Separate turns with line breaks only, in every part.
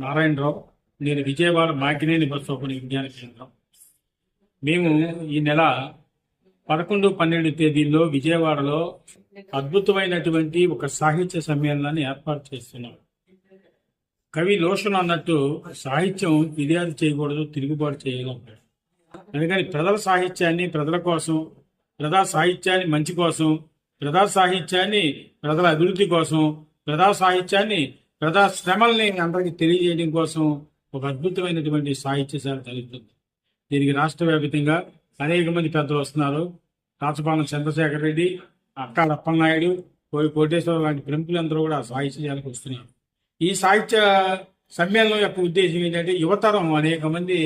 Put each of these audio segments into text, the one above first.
నారాయణరావు. నేను Vijayawada Makineni bus opening విజ్ఞాన కేంద్రం. మేము ఈ నెల 11, 12 తేదీల్లో విజయవాడలో అద్భుతమైనటువంటి ఒక సాహిత్య సమ్మేళనాన్ని ఏర్పాటు చేస్తున్నాం. కవి లోషన్ అన్నట్టు సాహిత్యం ఫిర్యాదు చేయకూడదు, తిరుగుబాటు చేయగలరు. అందుకని ప్రజల సాహిత్యాన్ని ప్రజల కోసం, ప్రజా సాహిత్యాన్ని మంచి కోసం, ప్రజా సాహిత్యాన్ని ప్రజల అభివృద్ధి కోసం, ప్రజా సాహిత్యాన్ని ప్రజా శ్రమల్ని అందరికీ తెలియజేయడం కోసం ఒక అద్భుతమైనటువంటి సాహిత్యశాల జరుగుతుంది. దీనికి రాష్ట్ర వ్యాప్తంగా అనేక మంది పెద్దలు వస్తున్నారు. కాచపాలెం చంద్రశేఖర్ రెడ్డి, అక్కాడ అప్పలనాయుడు, కోటేశ్వర లాంటి ప్రముఖులందరూ కూడా సాహిత్యశాలకు వస్తున్నారు. ఈ సాహిత్య సమ్మేళనం యొక్క ఉద్దేశం ఏంటంటే యువతరం అనేక మంది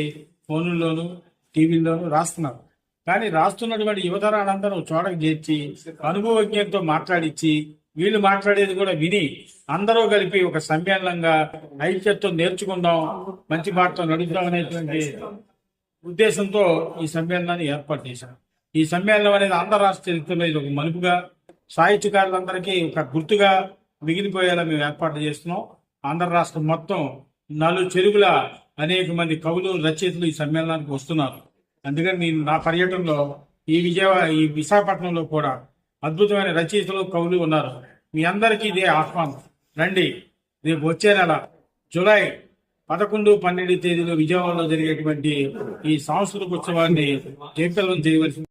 ఫోన్లలోను, టీవీల్లోనూ రాస్తున్నారు. కానీ రాస్తున్నటువంటి యువతరాలందరూ చోటకు చేర్చి అనుభవజ్ఞంతో మాట్లాడించి వీళ్ళు మాట్లాడేది కూడా విని అందరూ కలిపి ఒక సమ్మేళనంగా ఐక్యతతో నేర్చుకుందాం, మంచి మాటతో నడుద్దాం అనేటువంటి ఉద్దేశంతో ఈ సమ్మేళనాన్ని ఏర్పాటు చేశాం. ఈ సమ్మేళనం అనేది ఆంధ్ర రాష్ట్ర చరిత్రలో ఇది ఒక మలుపుగా, సాహిత్యకారులందరికీ ఒక గుర్తుగా మిగిలిపోయేలా మేము ఏర్పాటు చేస్తున్నాం. ఆంధ్ర రాష్ట్రం మొత్తం చెరుగుల అనేక మంది కవులు, రచయితలు ఈ సమ్మేళనానికి వస్తున్నారు. అందుకని నేను నా పర్యటనలో ఈ విశాఖపట్నంలో కూడా అద్భుతమైన రచయితలు, కవులు ఉన్నారు. మీ అందరికీ ఇదే ఆహ్వానం. రండి. రేపు వచ్చే నెల జూలై 11, 12 తేదీలో విజయవాడలో జరిగేటువంటి ఈ సాంస్కృతిక ఉత్సవాన్ని జయప్రదం చేయవలసింది.